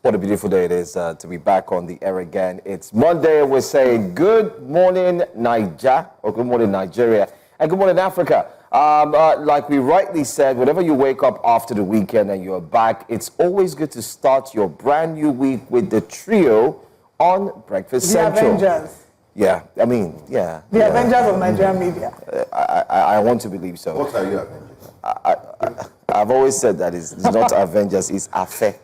What a beautiful day it is to be back on the air again. It's Monday. We're saying good morning, Niger, or good morning, Nigeria, and good morning, Africa. Like we rightly said, whenever you wake up after the weekend and you're back, it's always good to start your brand new week with the trio on Breakfast Central. The Avengers. Yeah, I mean, yeah. The Avengers of Nigerian media. I want to believe so. What are you Avengers? I've always said that it's not Avengers, it's Avengers.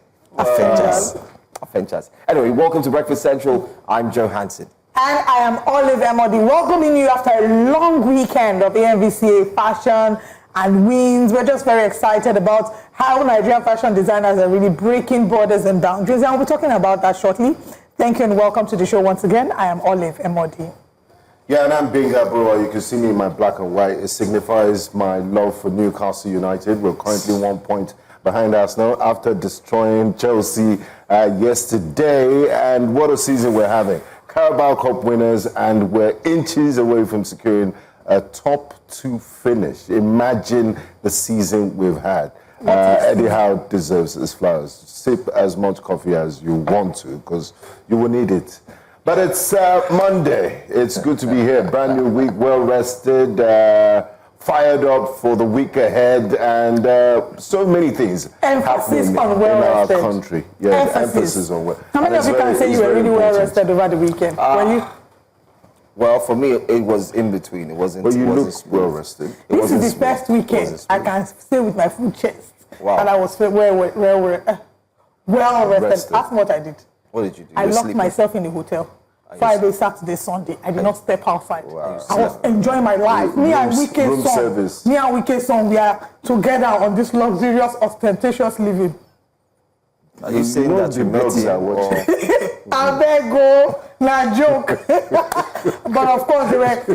Anyway, welcome to Breakfast Central. I'm Joe Hansen. And I am Olive Emodi, welcoming you after a long weekend of AMVCA fashion and wins. We're just very excited about how Nigerian fashion designers are really breaking borders and boundaries, and we'll be talking about that shortly. Thank you and welcome to the show once again. I am Olive Emodi. Yeah, and I'm Gbenga, bro. You can see me in my black and white. It signifies my love for Newcastle United. We're currently 1 point behind Arsenal after destroying Chelsea yesterday. And what a season we're having. Carabao Cup winners, and we're inches away from securing a top 2 finish. Imagine the season we've had. Eddie Howe deserves his flowers. Sip as much coffee as you want to, because you will need it. But it's Monday. It's good to be here. Brand new week, well rested, fired up for the week ahead, and so many things happening in our country. Yeah, emphasis on well. How many of you can say you were really well rested over the weekend? Well, for me, it was in between. It wasn't. But you look well rested. This is the first weekend I can stay with my full chest. Wow. And I was well rested. Ask me what I did. What did you do? I locked myself in the hotel. Friday, Saturday, Sunday. I did not step outside. Wow. I was enjoying my life. Me and Wike Song, we are together on this luxurious, ostentatious living. Are you saying that you met him? I beg go, na joke. But of course,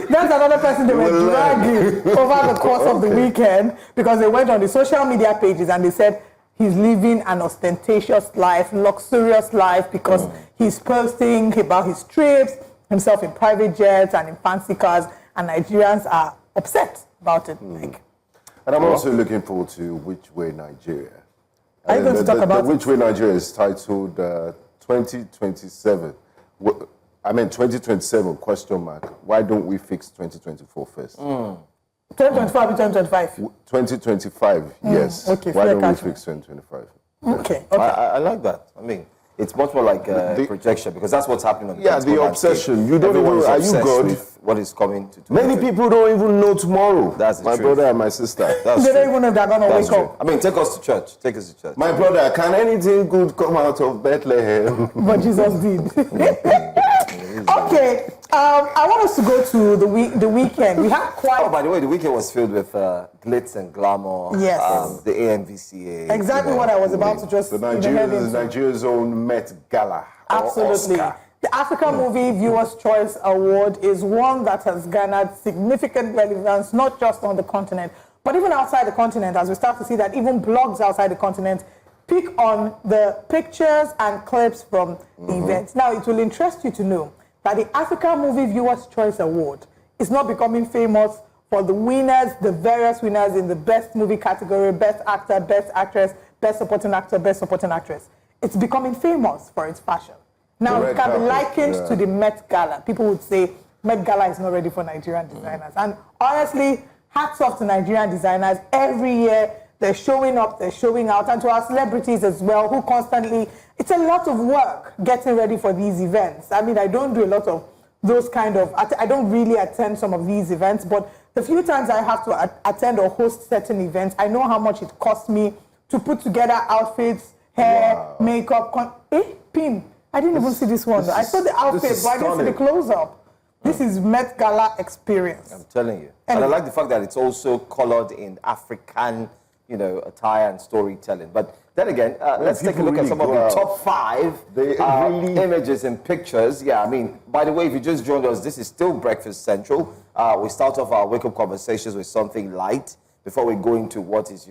that's another person they were dragging over the course of the weekend, because they went on the social media pages and they said he's living an ostentatious life, luxurious life, because he's posting about his trips, himself in private jets and in fancy cars, and Nigerians are upset about it. And I'm also looking forward to Which Way Nigeria. Are you going to talk about Which Way Nigeria is titled 2027. I mean 2027 question mark. Why don't we fix 2024 first? 2025 2025. 2025, yes. Okay, why don't we fix 2025? Okay. I like that. I mean, it's much more like a projection, because that's what's happening on the the obsession. You don't Everyone even, are is you obsessed God? with what is coming to Many people don't even know tomorrow. That's the my truth. brother and my sister. That's They true. don't even know if they're going to That's wake true. up. I mean, take us to church. Take us to church. My brother, can anything good come out of Bethlehem? But Jesus did. Okay, I want us to go to the weekend. We had quite... Oh, by the way, the weekend was filled with glitz and glamour. Yes. The AMVCA. Exactly what I was about to just... Nigeria's own Met Gala. Absolutely. The Africa Movie Viewers' Choice Award is one that has garnered significant relevance, not just on the continent, but even outside the continent, as we start to see that even blogs outside the continent pick on the pictures and clips from the events. Now, it will interest you to know that the Africa Movie Viewers' Choice Award is not becoming famous for the winners, the various winners in the best movie category, best actor, best actress, best supporting actor, best supporting actress. It's becoming famous for its fashion. Now, it can be likened to the Met Gala. People would say Met Gala is not ready for Nigerian designers. And honestly, hats off to Nigerian designers. Every year, they're showing up, they're showing out, and to our celebrities as well, who constantly, it's a lot of work getting ready for these events. I mean, I don't do a lot of those kind of, I don't really attend some of these events, but the few times I have to attend or host certain events, I know how much it costs me to put together outfits, hair, makeup, pin. I didn't even see this one. I saw the outfit, but I didn't see the close-up. This is Met Gala experience. I'm telling you. And I like the fact that it's also colored in African, attire and storytelling. But then again, let's take a look at some of the top 5 images and pictures. Yeah, I mean, by the way, if you just joined us, this is still Breakfast Central. We start off our wake-up conversations with something light before we go into what is,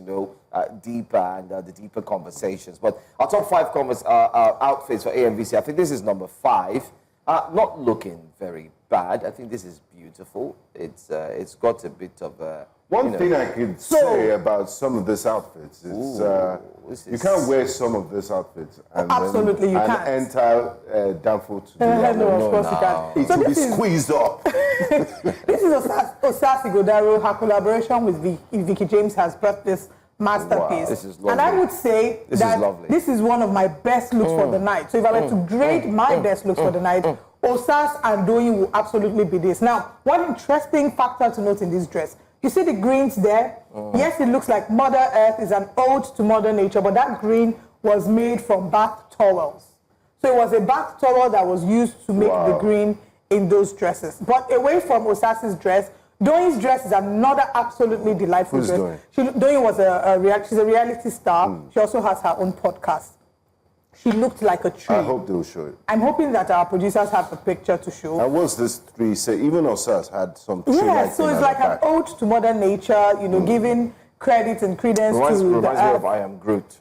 deeper and the deeper conversations. But our top 5 outfits for AMVCA, I think this is number 5. Not looking very bad. I think this is beautiful. It's got a bit of One thing I could say about some of these outfits is you can't wear some of these outfits and absolutely you can't enter Danfo to do no, of course you can't. It will be squeezed up. This is Osasi Godaro. Her collaboration with Vicky James has brought this masterpiece. Wow, this is lovely. And I would say this is one of my best looks for the night. So if I were to grade my best looks for the night, Osas and Doyin will absolutely be this. Now, one interesting factor to note in this dress, you see the greens there? Yes, it looks like Mother Earth is an ode to Mother Nature, but that green was made from bath towels. So it was a bath towel that was used to make the green in those dresses. But away from Osas's dress, Doyin's dress is another absolutely delightful dress. Doyin was she's a reality star. She also has her own podcast. She looked like a tree. I hope they'll show it. I'm hoping that our producers have a picture to show. And what's this tree say? Even Osas had some tree. Yeah, so it's like an ode to Mother Nature, you know, giving credit and credence to the earth. Reminds me of I Am Groot.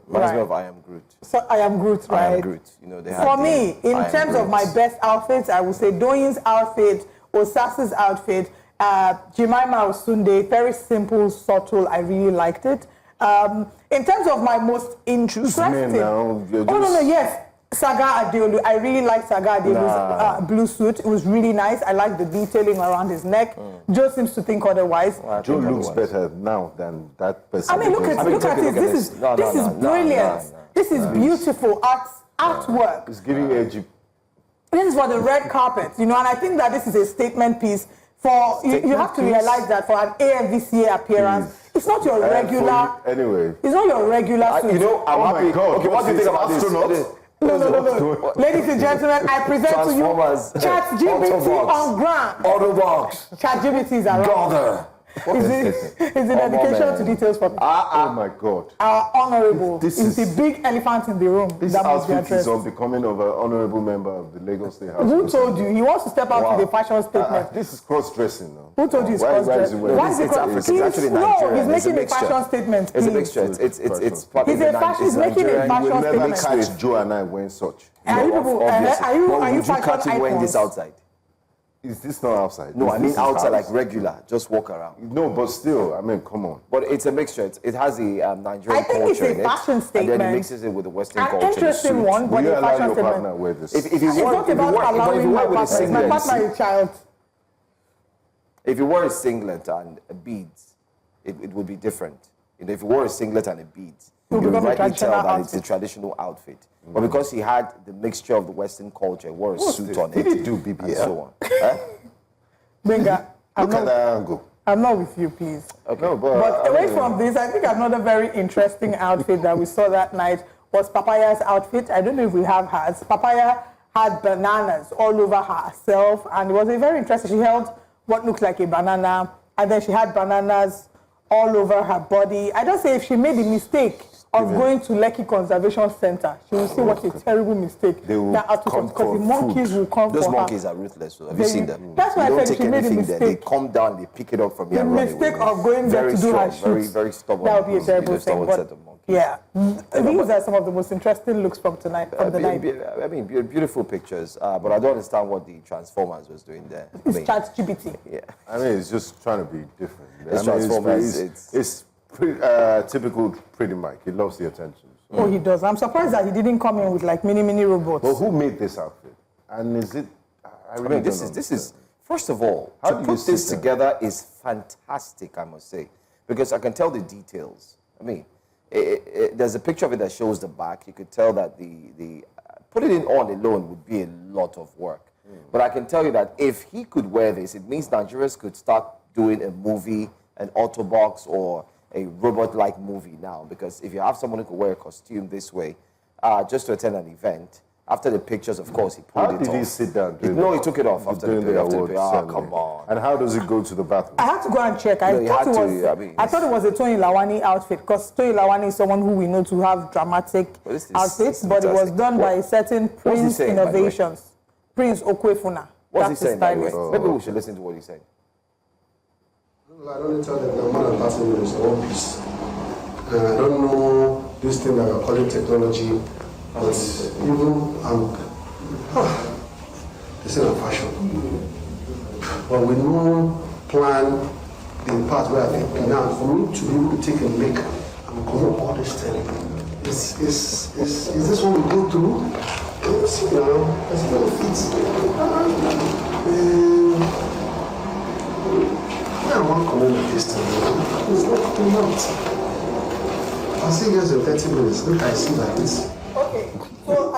Reminds me of I Am Groot. So I Am Groot, right? I Am Groot. You know, for me, in terms of my best outfits, I would say Doyin's outfit, Osas's outfit, Jemima Osunde, very simple, subtle. I really liked it. In terms of my most interesting... Yes. Saga Adeolu. I really liked Saga Adeolu's blue suit. It was really nice. I like the detailing around his neck. Joe seems to think otherwise. Joe looks better now than that person. I mean, look at it. This is brilliant. This is beautiful artwork. It's giving edgy. This is for the red carpet, you know, and I think that this is a statement piece. For you have to realize that for an AMVCA appearance, it's not your regular. Anyway, it's not your regular suit. You know, I'm happy. God, okay, what do you think about this? No. Ladies and gentlemen, I present to you ChatGPT on ground. Autobox. ChatGPT is around. It's an education to details for oh my God. Our honorable is the big elephant in the room. This outfit is unbecoming of an honorable member of the Lagos State House. Who told you? He wants to step out with a fashion statement. This is cross-dressing now. Who told you it's cross-dressing? Why is it cross-dressing? It's actually Nigerian. No, he's making a fashion statement. It's a mixture. It's part he's making a fashion statement. You will never catch Joe and I wearing such. Are you catch him wearing this outside? Is this not outside? No, I mean outside, like regular, just walk around. No, but still, I mean, come on. But it's a mixture. It has the Nigerian culture in it. I think it's a fashion statement. And then it mixes it with the Western culture. An interesting one, but a fashion statement. Wear this? If you wear a singlet and a beads, it would be different. You know, if you wore a singlet and a beads, you would rightly tell that it's a traditional outfit. But because he had the mixture of the Western culture, wore a suit on it, did he do BBL? And so on. Gbenga, look at that angle. I'm not with you, please. Okay. No, but away from this, I think another very interesting outfit that we saw that night was Papaya's outfit. I don't know if we have hers. Papaya had bananas all over herself, and it was very interesting. She held what looked like a banana, and then she had bananas all over her body. I don't say if she made the mistake of going to Lekki Conservation Center, she will see what a terrible mistake that because the monkeys will come for her. Those monkeys are ruthless. So have you seen them? That's why I said she made a mistake. They come down, they pick it up from here. The mistake of going there to do her shoot. Very, very stubborn. That would be a terrible thing. But yeah, these are some of the most interesting looks from tonight. From the night. I mean, beautiful pictures. But I don't understand what the Transformers was doing there. It's ChatGPT. Yeah. I mean, it's just trying to be different. It's Transformers. It's typical Pretty Mike. He loves the attention. So. Oh, he does. I'm surprised that he didn't come in with like mini robots. But who made this outfit? And is it? I mean, this is first of all, to put this together is fantastic. I must say, because I can tell the details. I mean, there's a picture of it that shows the back. You could tell that the putting it on alone would be a lot of work. But I can tell you that if he could wear this, it means Nigerians could start doing a movie, an Autobox, or a robot-like movie now. Because if you have someone who could wear a costume this way, just to attend an event, after the pictures, of course, he pulled it off. How did he sit down? No, he took it off after the award. Come on. And how does it go to the bathroom? I had to go and check. I thought it was a Tony Lawani outfit, because Tony Lawani is someone who we know to have dramatic outfits, but it was done by a certain Prince Innovations. Prince Okwefuna. What's he saying, by the way? Maybe we should listen to what he said. I don't tell them that more than 30 minutes in one piece. I don't know this thing that we're calling technology, but even this is a fashion. But with no plan, the part where I think now for me to be able to take a make and come up all this thing, is this what we go through? It's, you know, it's benefits. I want to comment this thing. It's not coming out. I'll see you guys in 30 minutes. Look, I see like this. Okay, so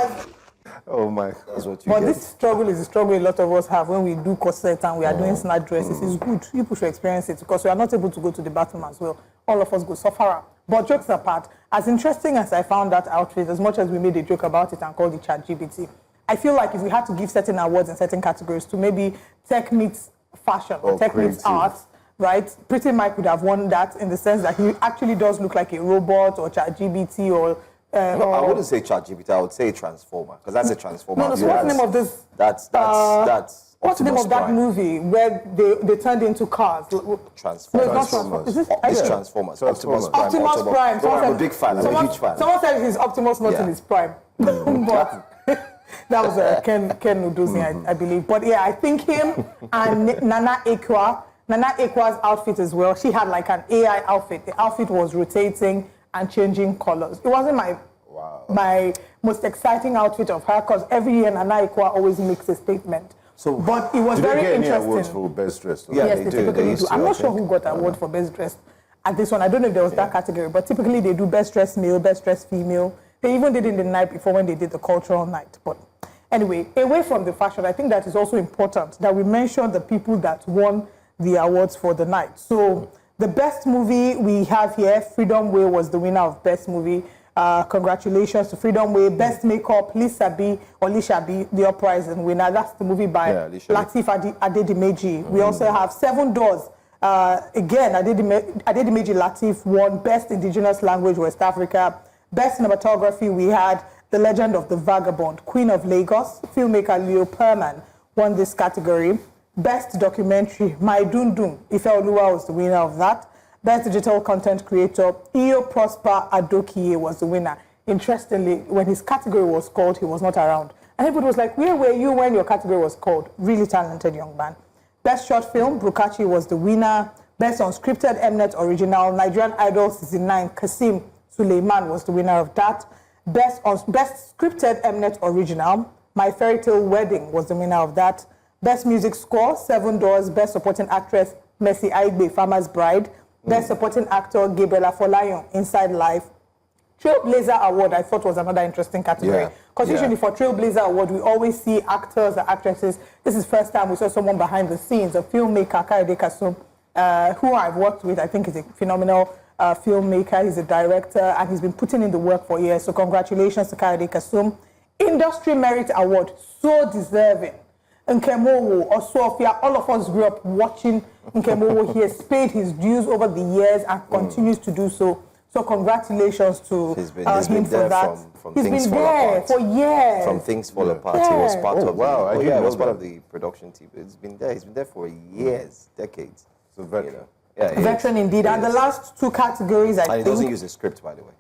Oh my God. But this struggle is a struggle a lot of us have when we do corset and we are doing snatch dresses. It's good. People should experience it because we are not able to go to the bathroom as well. All of us go suffer. But jokes apart, as interesting as I found that outfit, as much as we made a joke about it and called it ChatGPT, I feel like if we had to give certain awards in certain categories to maybe tech meets fashion or tech meets art, right? Pretty Mike would have won that in the sense that he actually does look like a robot or ChatGPT or no, I wouldn't say ChatGPT. I would say Transformer, because that's a Transformer. No, so what's the name of this? That's what's the name of that movie where they turned into cars? Transformers. No, it's not Transformers. Is this? It's Transformers. Optimus Prime. Optimus Prime. I'm a big fan. I'm a huge fan. Someone said he's Optimus not in his prime. But that was Ken Udozi, I believe. But yeah, I think him and Nana Ekwa's outfit as well. She had like an AI outfit. The outfit was rotating and changing colors. It wasn't my most exciting outfit of her because every year Nana Ekwa always makes a statement. So, but it was very interesting. Do they get any awards for best dressed? Yeah, yes, they typically do. I'm not sure who got award for best dressed at this one. I don't know if there was that category, but typically they do best dressed male, best dressed female. They even did it the night before when they did the cultural night. But anyway, away from the fashion, I think that is also important that we mention the people that won the awards for the night. So the best movie we have here, Freedom Way, was the winner of best movie. Congratulations to Freedom Way. Best makeup, Lisa B, the uprising winner. That's the movie by Lateef Adedimeji. We also have Seven Doors. Again, Adedimeji Lateef won Best Indigenous Language West Africa. Best cinematography, we had The Legend of the Vagabond, Queen of Lagos. Filmmaker Leo Perman won this category. Best documentary, My Dundun, Ife Oluwa was the winner of that. Best digital content creator, Iyo Prosper Adokiye was the winner. Interestingly, when his category was called, he was not around. And everybody was like, where were you when your category was called? Really talented young man. Best short film, Brukachi was the winner. Best unscripted Mnet original, Nigerian Idol Season 9, Kasim Suleiman was the winner of that. Best scripted Mnet original, My Fairy Tale Wedding was the winner of that. Best music score, Seven Doors. Best supporting actress, Mercy Aigbe, Farmer's Bride. Best supporting actor, Gabriel Afolayan, Inside Life. Trailblazer Award, I thought was another interesting category. Because usually for Trailblazer Award, we always see actors or actresses. This is the first time we saw someone behind the scenes, a filmmaker, Kayode Kasum, who I've worked with. I think he's a phenomenal filmmaker. He's a director, and he's been putting in the work for years. So congratulations to Kayode Kasum. Industry Merit Award, so deserving. Nkemowo or Sophia, all of us grew up watching Nkemowo. He has paid his dues over the years and continues to do so. So congratulations to him for that. He's been there for years. From Things Fall Apart, he was part of. Wow, he was part of the production team. He's been there. He's been there for years, decades. So veteran. Veteran indeed. And the last two categories, I think. And he doesn't use a script, by the way.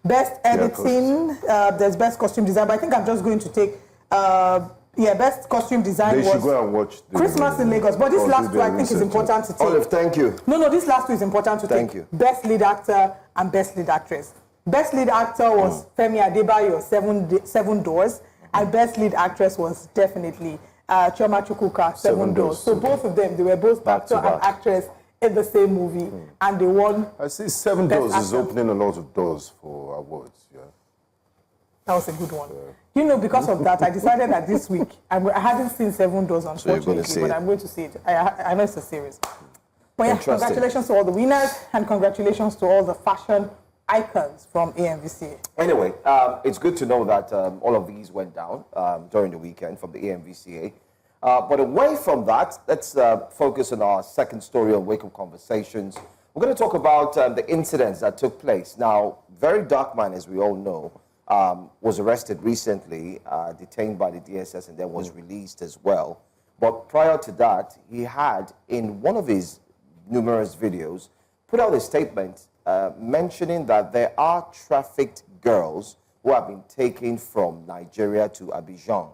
Best editing. There's best costume design. But I think I'm just going to take. Best costume design They should go and watch Christmas in Lagos. But this last two, I think, is important to take. Olive, thank you. No, this last two is important to take. Thank you. Best lead actor and best lead actress. Best lead actor was Femi Adebayo, Seven Doors, and best lead actress was definitely Chioma Chukwuka, Seven Doors. So both of them, they were both actor and actress in the same movie, and they won. I see Seven Doors is opening a lot of doors for awards. Yeah. That was a good one. You know, because of that, I decided that this week, I hadn't seen Seven Doors, unfortunately, but I'm going to see it. I know it's a series. But yeah, congratulations to all the winners, and congratulations to all the fashion icons from AMVCA. Anyway, it's good to know that all of these went down during the weekend from the AMVCA. But away from that, let's focus on our second story on Wake Up Conversations. We're going to talk about the incidents that took place. Now, very dark man, as we all know, was arrested recently, detained by the DSS, and then was released as well. But prior to that, he had, in one of his numerous videos, put out a statement mentioning that there are trafficked girls who have been taken from Nigeria to Abidjan.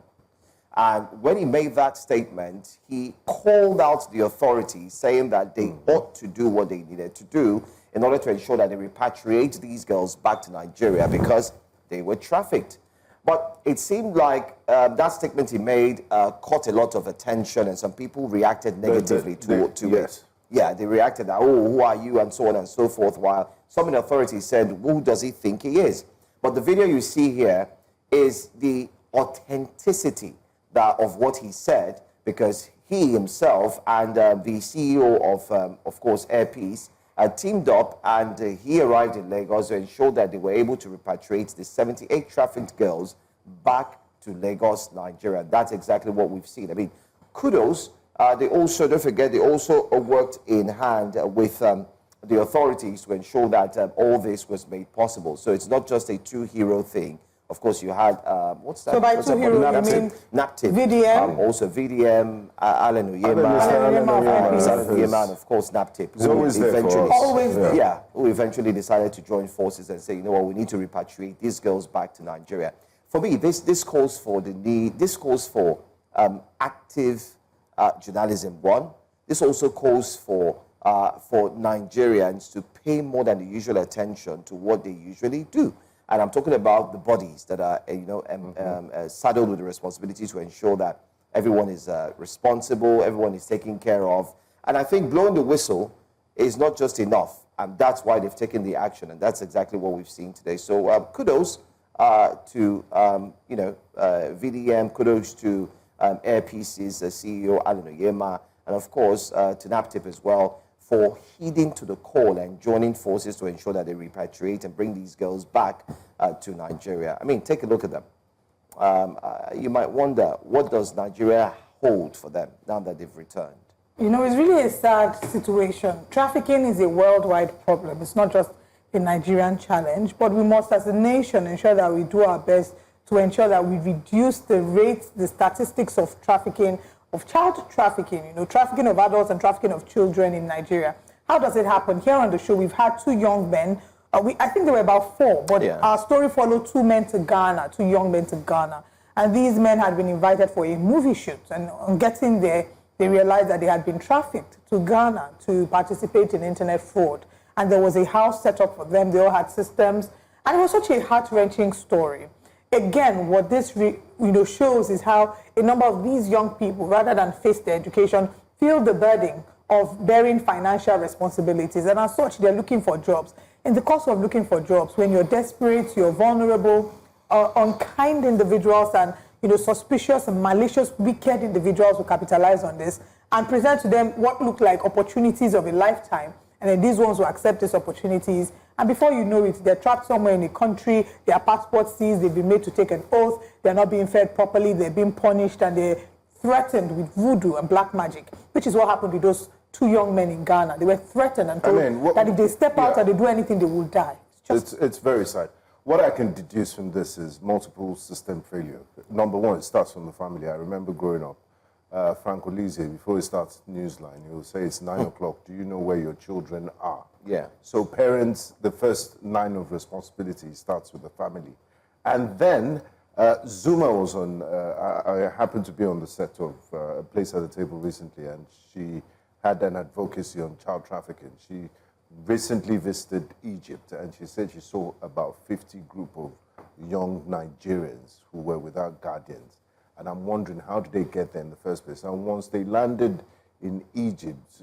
And when he made that statement, he called out the authorities, saying that they ought to do what they needed to do in order to ensure that they repatriate these girls back to Nigeria because they were trafficked. But it seemed like that statement he made caught a lot of attention, and some people reacted negatively to it. Yeah, they reacted that, oh, who are you, and so on and so forth, while some in the authorities said, who does he think he is? But the video you see here is the authenticity of what he said, because he himself and the CEO of course, Air Peace, teamed up, and he arrived in Lagos to ensure that they were able to repatriate the 78 trafficked girls back to Lagos, Nigeria. That's exactly what we've seen. I mean, kudos. They also, don't forget, they also worked in hand with the authorities to ensure that all this was made possible. So it's not just a two-hero thing. Of course, you had, what's that? So by two heroes, you mean NAPTIP. VDM? Also VDM, Alan Onyema, and of course NAPTIP. He's always there for us. Always there. Yeah, who eventually decided to join forces and say, you know what, we need to repatriate these girls back to Nigeria. For me, this calls for the need, this calls for active journalism, one. This also calls for Nigerians to pay more than the usual attention to what they usually do. And I'm talking about the bodies that are, saddled with the responsibility to ensure that everyone is responsible, everyone is taken care of. And I think blowing the whistle is not just enough, and that's why they've taken the action, and that's exactly what we've seen today. So kudos to VDM, kudos to Air Peace's CEO Alan Onyema, and of course to NAPTIP as well, for heeding to the call and joining forces to ensure that they repatriate and bring these girls back to Nigeria. I mean, take a look at them. You might wonder, what does Nigeria hold for them now that they've returned? You know, it's really a sad situation. Trafficking is a worldwide problem. It's not just a Nigerian challenge, but we must, as a nation, ensure that we do our best to ensure that we reduce the rates, the statistics of trafficking, of child trafficking, trafficking of adults and trafficking of children in Nigeria. How does it happen? Here on the show, we've had two young men. I think there were about four, but our story followed two young men to Ghana. And these men had been invited for a movie shoot. And on getting there, they realized that they had been trafficked to Ghana to participate in internet fraud. And there was a house set up for them. They all had systems. And it was such a heart-wrenching story. Again, what this shows is how a number of these young people, rather than face their education, feel the burden of bearing financial responsibilities. And as such, they're looking for jobs. In the course of looking for jobs, when you're desperate, you're vulnerable, unkind individuals and suspicious and malicious, wicked individuals will capitalize on this and present to them what look like opportunities of a lifetime. And then these ones will accept these opportunities. And before you know it, they're trapped somewhere in a country, their passports seized, they've been made to take an oath, they're not being fed properly, they're being punished, and they're threatened with voodoo and black magic, which is what happened with those two young men in Ghana. They were threatened and told that if they step out or they do anything, they will die. It's very sad. What I can deduce from this is multiple system failure. Number one, it starts from the family. I remember growing up, Frank Olise, before he starts Newsline, he will say it's 9 o'clock. Do you know where your children are? Yeah. So parents, the first line of responsibility starts with the family. And then Zuma was on, I happened to be on the set of A Place at the Table recently, and she had an advocacy on child trafficking. She recently visited Egypt, and she said she saw about 50 group of young Nigerians who were without guardians. And I'm wondering, how did they get there in the first place? And once they landed in Egypt,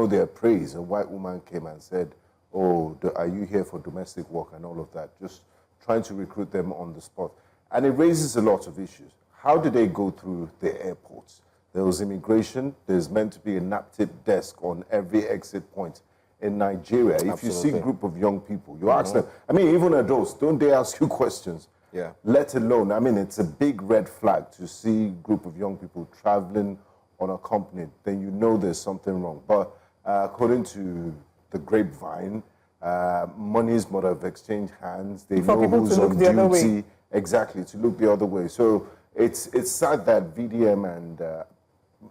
their praise. A white woman came and said, oh, are you here for domestic work and all of that? Just trying to recruit them on the spot. And it raises a lot of issues. How do they go through the airports? There was immigration. There's meant to be a NAPTIP desk on every exit point in Nigeria. Absolutely. If you see a group of young people, you ask them, even adults, don't they ask you questions? Yeah. Let alone, it's a big red flag to see a group of young people traveling unaccompanied. Then you know there's something wrong. But according to the grapevine, monies might have exchanged hands. They know who's on duty. Exactly, to look the other way. So it's sad that VDM and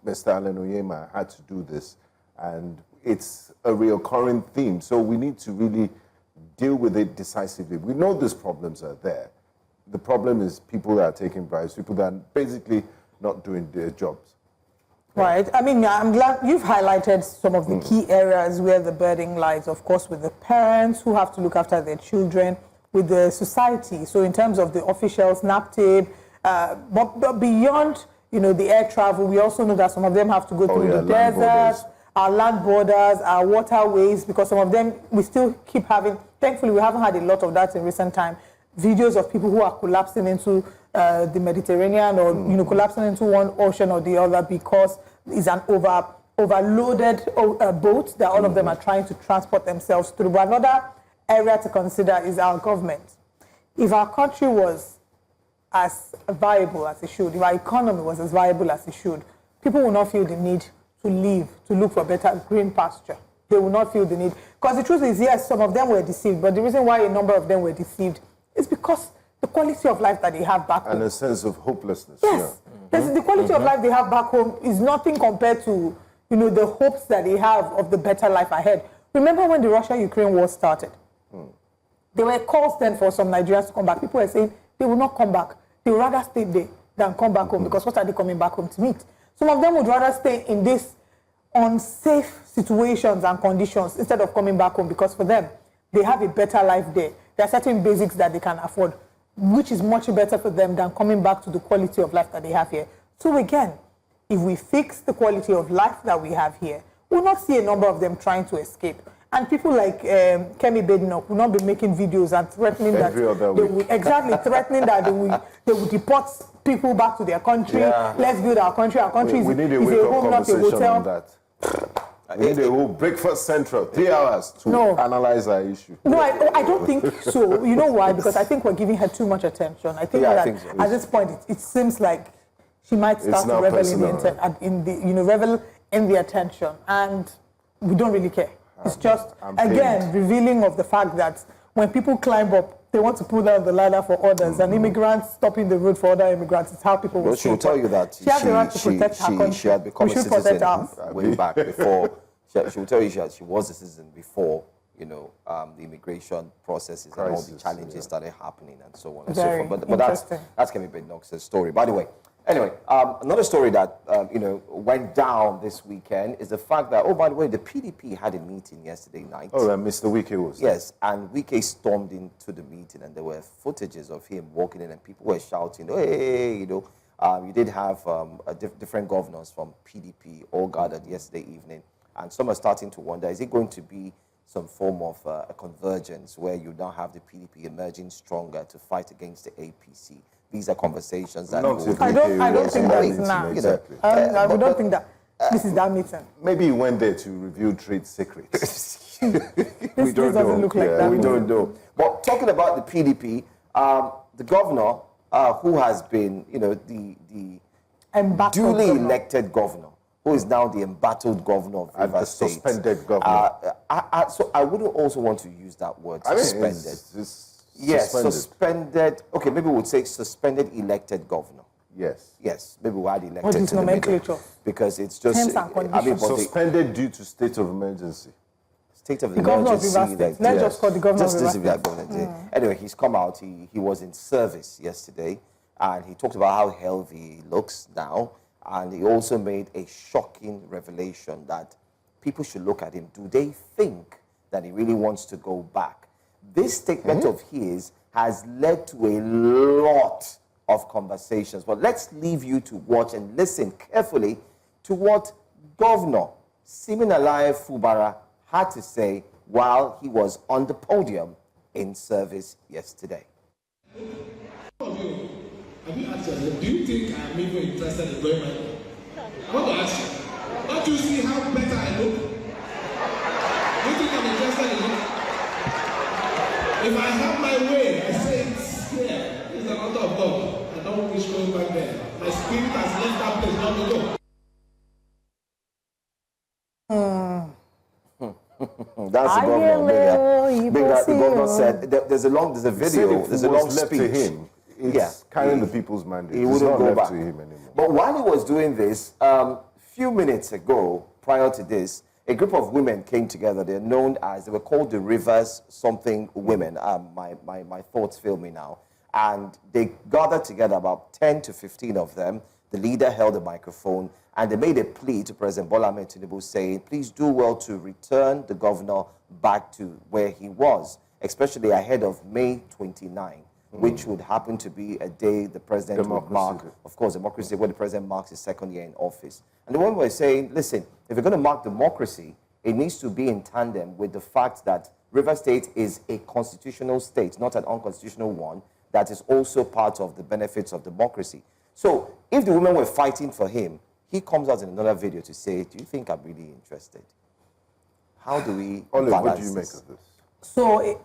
Mr. Alan Onyema had to do this. And it's a recurring theme. So we need to really deal with it decisively. We know these problems are there. The problem is people that are taking bribes, people that basically not doing their jobs. Right. I mean, I'm glad you've highlighted some of the key areas where the burden lies, of course, with the parents who have to look after their children, with the society. So in terms of the officials, NAPTIP, but beyond, the air travel, we also know that some of them have to go through the deserts, our land borders, our waterways, because some of them, we still keep having, thankfully, we haven't had a lot of that in recent time, videos of people who are collapsing into the Mediterranean or, collapsing into one ocean or the other because it's an overloaded boat that all of them are trying to transport themselves through. But another area to consider is our government. If our country was as viable as it should, if our economy was as viable as it should, people will not feel the need to leave, to look for better green pasture. They will not feel the need. Because the truth is, yes, some of them were deceived, but the reason why a number of them were deceived is because the quality of life that they have back home. And a sense of hopelessness. Yes. The quality of life they have back home is nothing compared to, the hopes that they have of the better life ahead. Remember when the Russia-Ukraine war started? There were calls then for some Nigerians to come back. People were saying they will not come back. They would rather stay there than come back home because what are they coming back home to meet? Some of them would rather stay in these unsafe situations and conditions instead of coming back home because for them, they have a better life there. There are certain basics that they can afford, which is much better for them than coming back to the quality of life that they have here. So again, if we fix the quality of life that we have here, we'll not see a number of them trying to escape. And people like Kemi Badenoch will not be making videos and threatening that they will, threatening that they will deport people back to their country. Yeah. Let's build our country. Our country we need a is a home, not a hotel. On that. We need a whole breakfast central, 3 hours to analyze our issue. No, I don't think so. You know why? Because I think we're giving her too much attention. I think that at this point, it seems like she might start to revel revel in the attention, and we don't really care. It's just, again, revealing of the fact that when people climb up, they want to pull down the ladder for others, and immigrants stopping the road for other immigrants is how people will she'll tell you that she has the right to protect her country. She had become a citizen way back before. She will tell you she was a citizen before, the immigration processes and all the challenges started happening and so on and so forth. But that's Kemi Badenoch's story. By the way, anyway, another story that, went down this weekend is the fact that, by the way, the PDP had a meeting yesterday night. Oh, and Mr. Wike was there. Yes, and Wike stormed into the meeting, and there were footages of him walking in, and people were shouting, hey, you did have different governors from PDP all gathered yesterday evening, and some are starting to wonder, is it going to be some form of a convergence where you now have the PDP emerging stronger to fight against the APC? These are conversations that... I don't think that's now. We don't think that this is that meeting. Maybe he went there to review trade secrets. We doesn't look like that. We don't know. But talking about the PDP, the governor, who has been, the duly elected governor, who is now the embattled governor of Rivers State. Suspended governor. So I wouldn't also want to use that word, suspended. Yes, suspended. Okay, maybe we would say suspended elected governor. Yes. Yes, maybe we add elected what is to the middle. because it's just... Terms and conditions. Suspended due to state of emergency. State of the emergency. Governor of Rivers State. Let's just call the governor of Rivers State. Anyway, he's come out. He was in service yesterday, and he talked about how healthy he looks now, and he also made a shocking revelation that people should look at him. Do they think that he really wants to go back? This statement of his has led to a lot of conversations. But let's leave you to watch and listen carefully to what Governor Sim Fubara had to say while he was on the podium in service yesterday. Have you asked yourself, do you think I'm even interested in going back? I want to ask you, don't you see how better I look? Do you think I'm interested in it? If I have my way, I say it's here. It's an order of God. I don't wish going back there. My spirit has left that place long ago. That's the governor. The governor said there's a video, there's a long speech. To him, it's carrying the people's mandate. He wouldn't go back to him anymore. But while he was doing this, few minutes ago, prior to this, a group of women came together. They were called the Rivers something women. My thoughts fail me now. And they gathered together, about 10 to 15 of them, the leader held the microphone and they made a plea to President Bola Ahmed Tinubu saying, please do well to return the governor back to where he was, especially ahead of May 29, which would happen to be a day the president would mark, of course, Democracy Day, where the president marks his second year in office. And the one we're saying, listen, if you're going to mark democracy, it needs to be in tandem with the fact that Rivers State is a constitutional state, not an unconstitutional one, that is also part of the benefits of democracy. So if the women were fighting for him, he comes out in another video to say, do you think I'm really interested? How do we balance what do you make this? of this? So,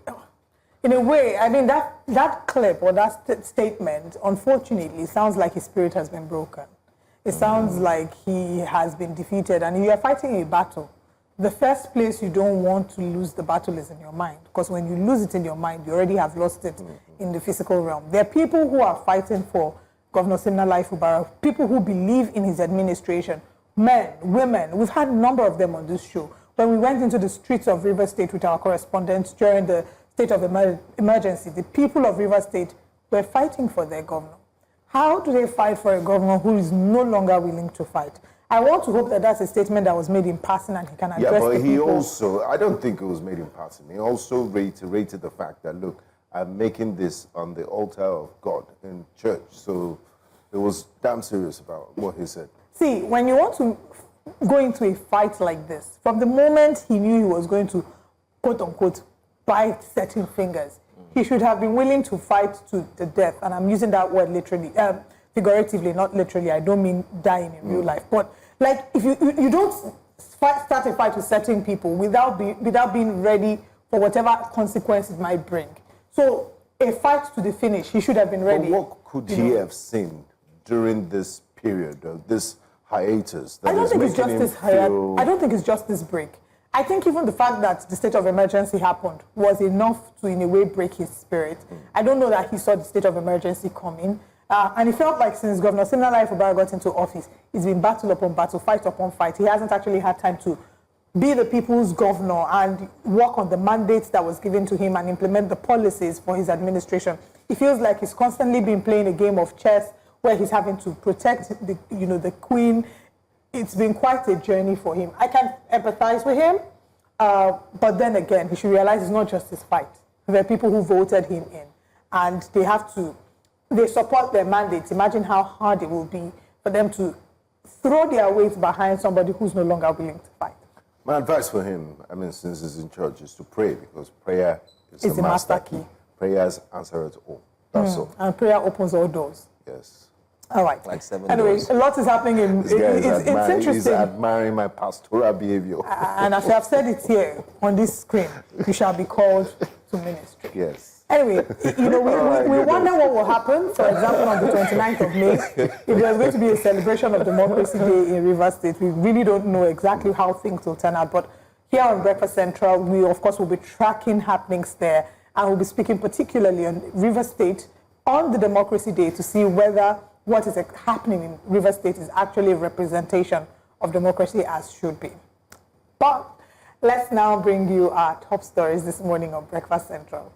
in a way, I mean, that clip or that statement, unfortunately, sounds like his spirit has been broken. It sounds like he has been defeated, and you are fighting a battle. The first place you don't want to lose the battle is in your mind, because when you lose it in your mind, you already have lost it in the physical realm. There are people who are fighting for Governor Sim Fubara, people who believe in his administration, men, women. We've had a number of them on this show. When we went into the streets of Rivers State with our correspondents during the state of emergency, the people of Rivers State were fighting for their governor. How do they fight for a governor who is no longer willing to fight? I want to hope that that's a statement that was made in passing and he can address the people. He also, I don't think it was made in passing. He also reiterated the fact that, look, I'm making this on the altar of God in church. So it was damn serious about what he said. See, when you want to go into a fight like this, from the moment he knew he was going to, quote unquote, bite certain fingers, he should have been willing to fight to the death. And I'm using that word literally, figuratively, not literally. I don't mean dying in real life. But like, if you don't start a fight with certain people without being ready for whatever consequence it might bring. So a fight to the finish, he should have been ready. But what could he have seen during this period of this hiatus? I don't think it's just this hiatus. I don't think it's just this break. I think even the fact that the state of emergency happened was enough to, in a way, break his spirit. I don't know that he saw the state of emergency coming. And it felt like since Governor Sim Fubara got into office, it's been battle upon battle, fight upon fight. He hasn't actually had time to be the people's governor and work on the mandates that was given to him and implement the policies for his administration. It feels like he's constantly been playing a game of chess where he's having to protect the queen. It's been quite a journey for him. I can empathize with him, but then again, he should realize it's not just his fight. There are people who voted him in, and they support their mandates. Imagine how hard it will be for them to throw their weight behind somebody who's no longer willing to fight. My advice for him, I mean, since he's in charge, is to pray, because prayer is the master key. Prayers answer it all. That's all. And prayer opens all doors. Yes. All right. Like 7 anyway, doors. a lot is happening in this guy is it's interesting. He's admiring my pastoral behavior. And as I have said it here on this screen, you shall be called to ministry. Yes. Anyway, we wonder what will happen, for example, on the 29th of May, if there's going to be a celebration of Democracy Day in Rivers State. We really don't know exactly how things will turn out, but here on Breakfast Central, we, of course, will be tracking happenings there, and we'll be speaking particularly on Rivers State on the Democracy Day to see whether what is happening in Rivers State is actually a representation of democracy as should be. But let's now bring you our top stories this morning on Breakfast Central.